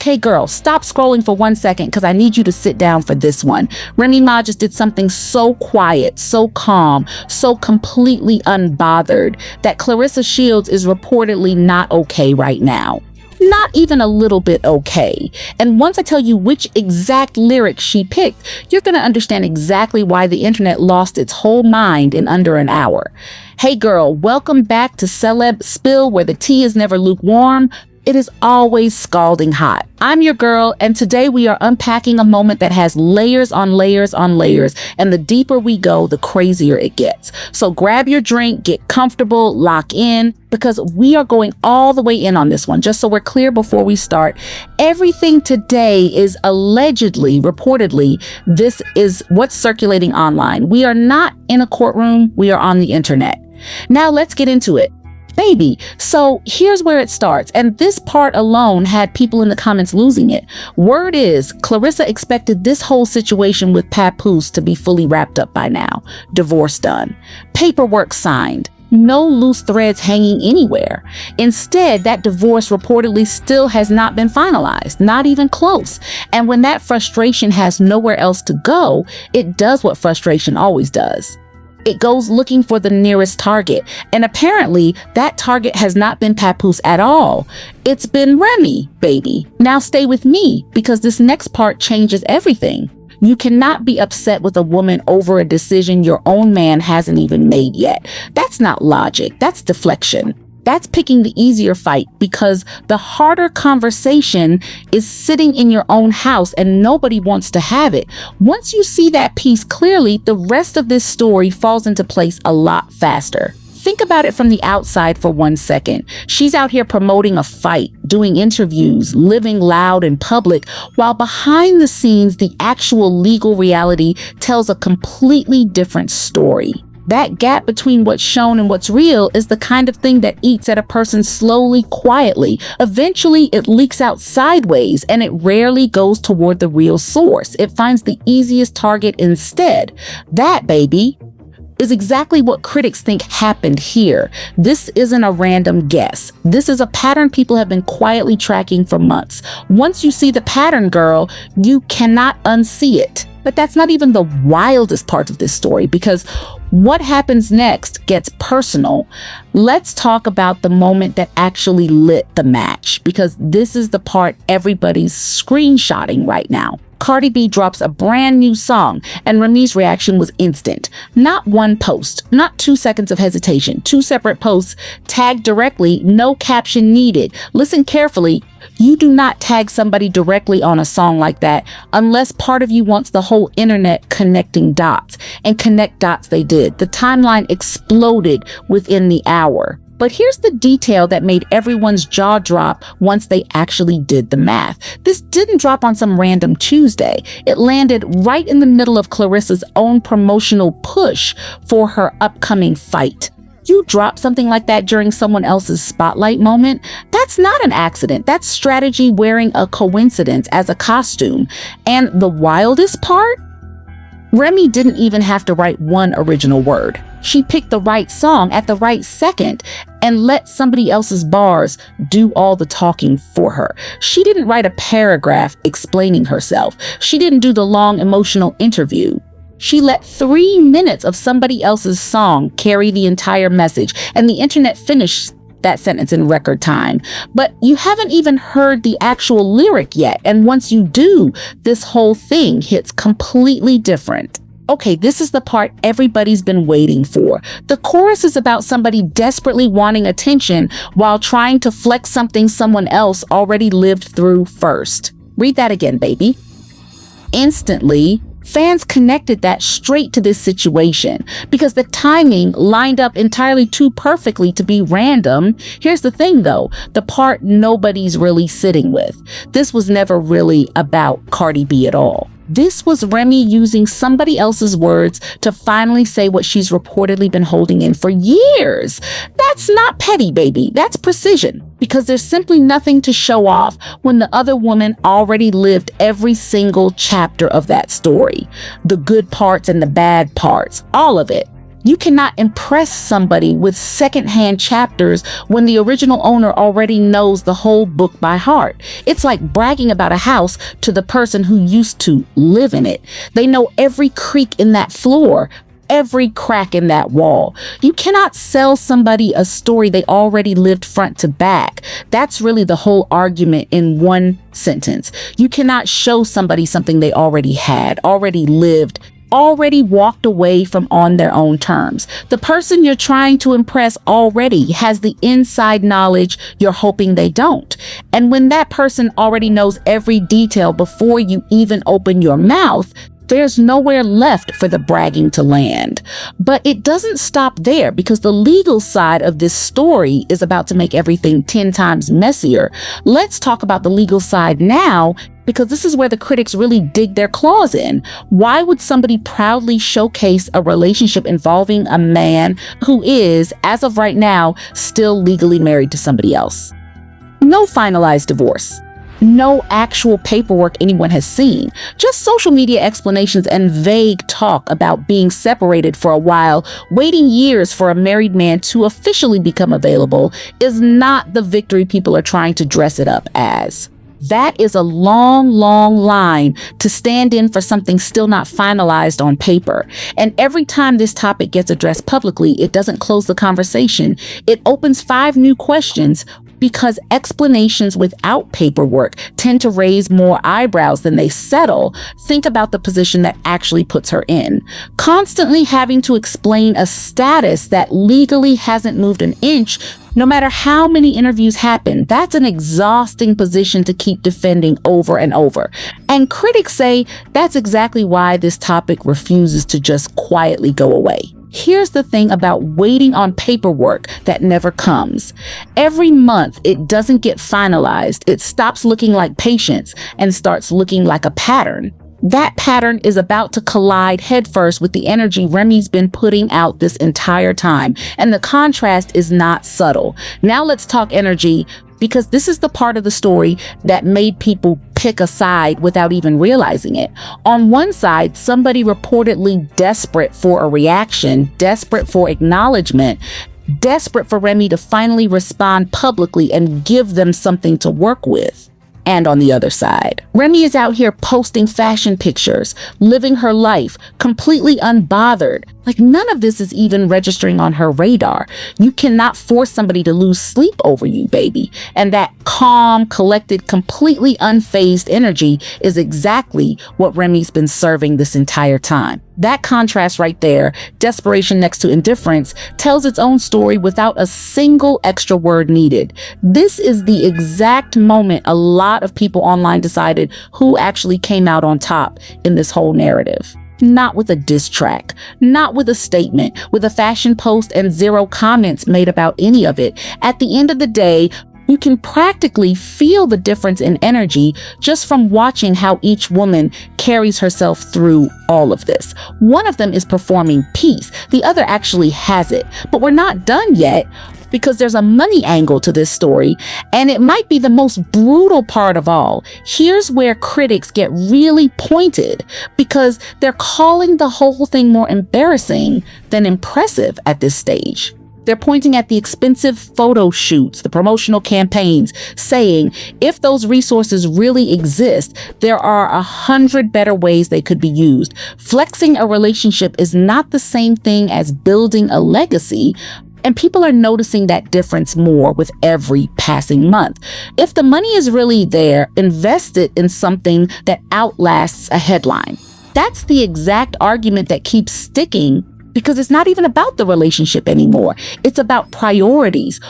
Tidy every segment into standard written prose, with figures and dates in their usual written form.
Okay, girl, stop scrolling for 1 second because I need you to sit down for this one. Remy Ma just did something so quiet, so calm, so completely unbothered that Claressa Shields is reportedly not okay right now. Not even a little bit okay. And once I tell you which exact lyric she picked, you're going to understand exactly why the internet lost its whole mind in under an hour. Hey girl, welcome back to Celeb Spill, where the tea is never lukewarm. It is always scalding hot. I'm your girl, and today we are unpacking a moment that has layers on layers on layers, and the deeper we go, the crazier it gets. So grab your drink, get comfortable, lock in, because we are going all the way in on this one. Just so we're clear before we start, everything today is allegedly, reportedly, this is what's circulating online. We are not in a courtroom, we are on the internet. Now let's get into it. Baby, so here's where it starts, and this part alone had people in the comments losing it. Word is, Claressa expected this whole situation with Papoose to be fully wrapped up by now. Divorce done. Paperwork signed. No loose threads hanging anywhere. Instead, that divorce reportedly still has not been finalized, not even close. And when that frustration has nowhere else to go, it does what frustration always does. It goes looking for the nearest target. And apparently that target has not been Papoose at all. It's been Remy, baby. Now stay with me, because this next part changes everything. You cannot be upset with a woman over a decision your own man hasn't even made yet. That's not logic. That's deflection. That's picking the easier fight, because the harder conversation is sitting in your own house and nobody wants to have it. Once you see that piece clearly, the rest of this story falls into place a lot faster. Think about it from the outside for 1 second. She's out here promoting a fight, doing interviews, living loud in public, while behind the scenes, the actual legal reality tells a completely different story. That gap between what's shown and what's real is the kind of thing that eats at a person slowly, quietly. Eventually, it leaks out sideways, and it rarely goes toward the real source. It finds the easiest target instead. That, baby, is exactly what critics think happened here. This isn't a random guess. This is a pattern people have been quietly tracking for months. Once you see the pattern, girl, you cannot unsee it. But that's not even the wildest part of this story, because what happens next gets personal. Let's talk about the moment that actually lit the match, because this is the part everybody's screenshotting right now. Cardi B drops a brand new song, and Remy's reaction was instant. Not one post, not 2 seconds of hesitation, 2 separate posts, tagged directly, no caption needed. Listen carefully. You do not tag somebody directly on a song like that unless part of you wants the whole internet connecting dots. And connect dots they did. The timeline exploded within the hour. But here's the detail that made everyone's jaw drop once they actually did the math. This didn't drop on some random Tuesday. It landed right in the middle of Claressa's own promotional push for her upcoming fight. You drop something like that during someone else's spotlight moment, that's not an accident. That's strategy wearing a coincidence as a costume. And the wildest part? Remy didn't even have to write one original word. She picked the right song at the right second and let somebody else's bars do all the talking for her. She didn't write a paragraph explaining herself. She didn't do the long emotional interview. She let 3 minutes of somebody else's song carry the entire message, and the internet finished that sentence in record time. But you haven't even heard the actual lyric yet, and once you do, this whole thing hits completely different. Okay, this is the part everybody's been waiting for. The chorus is about somebody desperately wanting attention while trying to flex something someone else already lived through first. Read that again, baby. Instantly, fans connected that straight to this situation because the timing lined up entirely too perfectly to be random. Here's the thing though, the part nobody's really sitting with. This was never really about Cardi B at all. This was Remy using somebody else's words to finally say what she's reportedly been holding in for years. That's not petty, baby. That's precision. Because there's simply nothing to show off when the other woman already lived every single chapter of that story. The good parts and the bad parts, all of it. You cannot impress somebody with secondhand chapters when the original owner already knows the whole book by heart. It's like bragging about a house to the person who used to live in it. They know every creak in that floor, every crack in that wall. You cannot sell somebody a story they already lived front to back. That's really the whole argument in one sentence. You cannot show somebody something they already had, already lived, already walked away from on their own terms. The person you're trying to impress already has the inside knowledge you're hoping they don't. And when that person already knows every detail before you even open your mouth, there's nowhere left for the bragging to land. But it doesn't stop there, because the legal side of this story is about to make everything 10 times messier. Let's talk about the legal side now, because this is where the critics really dig their claws in. Why would somebody proudly showcase a relationship involving a man who is, as of right now, still legally married to somebody else? No finalized divorce. No actual paperwork anyone has seen. Just social media explanations and vague talk about being separated for a while, waiting years for a married man to officially become available is not the victory people are trying to dress it up as. That is a long, long line to stand in for something still not finalized on paper. And every time this topic gets addressed publicly, it doesn't close the conversation. It opens 5 new questions, because explanations without paperwork tend to raise more eyebrows than they settle. Think about the position that actually puts her in. Constantly having to explain a status that legally hasn't moved an inch, no matter how many interviews happen, that's an exhausting position to keep defending over and over. And critics say that's exactly why this topic refuses to just quietly go away. Here's the thing about waiting on paperwork that never comes. Every month it doesn't get finalized, it stops looking like patience and starts looking like a pattern. That pattern is about to collide headfirst with the energy Remy's been putting out this entire time. And the contrast is not subtle. Now let's talk energy, because this is the part of the story that made people pick a side without even realizing it. On one side, somebody reportedly desperate for a reaction, desperate for acknowledgement, desperate for Remy to finally respond publicly and give them something to work with. And on the other side, Remy is out here posting fashion pictures, living her life, completely unbothered. Like none of this is even registering on her radar. You cannot force somebody to lose sleep over you, baby. And that calm, collected, completely unfazed energy is exactly what Remy's been serving this entire time. That contrast right there, desperation next to indifference, tells its own story without a single extra word needed. This is the exact moment a lot of people online decided who actually came out on top in this whole narrative. Not with a diss track, not with a statement, with a fashion post and 0 comments made about any of it. At the end of the day, you can practically feel the difference in energy just from watching how each woman carries herself through all of this. One of them is performing peace. The other actually has it. But we're not done yet, because there's a money angle to this story, and it might be the most brutal part of all. Here's where critics get really pointed, because they're calling the whole thing more embarrassing than impressive at this stage. They're pointing at the expensive photo shoots, the promotional campaigns, saying if those resources really exist, there are 100 better ways they could be used. Flexing a relationship is not the same thing as building a legacy. And people are noticing that difference more with every passing month. If the money is really there, invest it in something that outlasts a headline. That's the exact argument that keeps sticking, because it's not even about the relationship anymore. It's about priorities.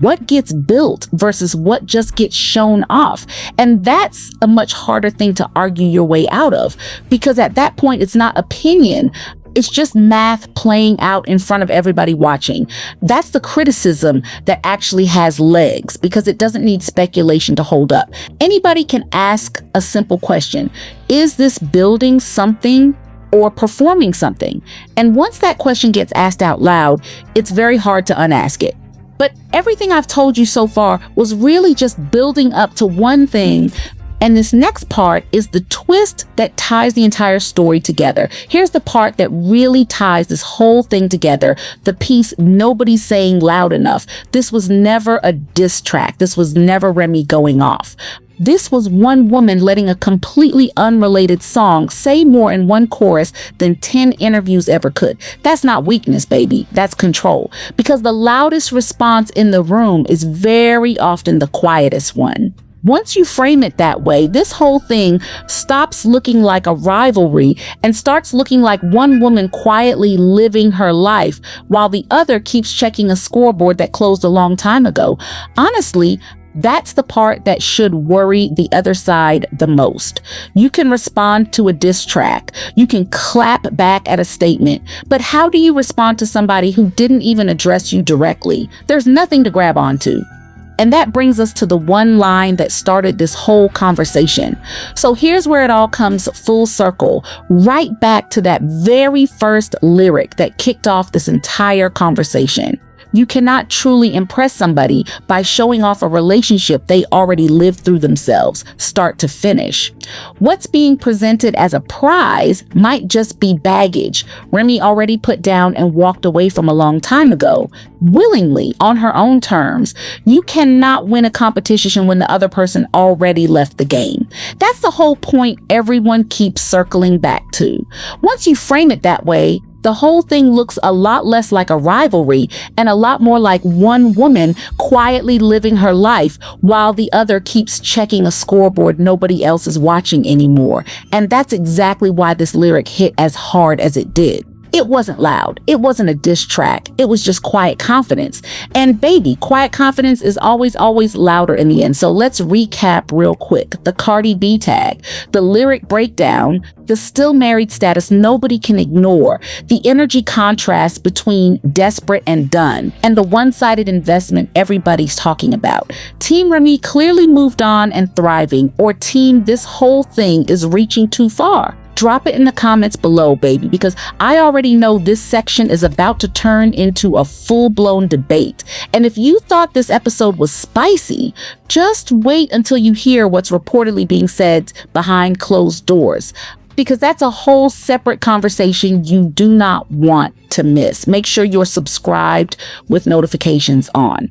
What gets built versus what just gets shown off. And that's a much harder thing to argue your way out of, because at that point, it's not opinion. It's just math playing out in front of everybody watching. That's the criticism that actually has legs, because it doesn't need speculation to hold up. Anybody can ask a simple question. Is this building something or performing something? And once that question gets asked out loud, it's very hard to unask it. But everything I've told you so far was really just building up to one thing. And this next part is the twist that ties the entire story together. Here's the part that really ties this whole thing together. The piece nobody's saying loud enough. This was never a diss track. This was never Remy going off. This was one woman letting a completely unrelated song say more in one chorus than 10 interviews ever could. That's not weakness, baby. That's control. Because the loudest response in the room is very often the quietest one. Once you frame it that way, this whole thing stops looking like a rivalry and starts looking like one woman quietly living her life while the other keeps checking a scoreboard that closed a long time ago. Honestly, that's the part that should worry the other side the most. You can respond to a diss track. You can clap back at a statement. But how do you respond to somebody who didn't even address you directly? There's nothing to grab onto. And that brings us to the one line that started this whole conversation. So here's where it all comes full circle, right back to that very first lyric that kicked off this entire conversation. You cannot truly impress somebody by showing off a relationship they already lived through themselves, start to finish. What's being presented as a prize might just be baggage Remy already put down and walked away from a long time ago, willingly, on her own terms. You cannot win a competition when the other person already left the game. That's the whole point everyone keeps circling back to. Once you frame it that way, the whole thing looks a lot less like a rivalry and a lot more like one woman quietly living her life while the other keeps checking a scoreboard nobody else is watching anymore. And that's exactly why this lyric hit as hard as it did. It wasn't loud. It wasn't a diss track. It was just quiet confidence. And baby, quiet confidence is always louder in the end. So let's recap real quick. The Cardi B tag, the lyric breakdown, the still married status nobody can ignore, the energy contrast between desperate and done, and the one-sided investment everybody's talking about. Team Remy clearly moved on and thriving, or team this whole thing is reaching too far. Drop it in the comments below, baby, because I already know this section is about to turn into a full-blown debate. And if you thought this episode was spicy, just wait until you hear what's reportedly being said behind closed doors, because that's a whole separate conversation you do not want to miss. Make sure you're subscribed with notifications on.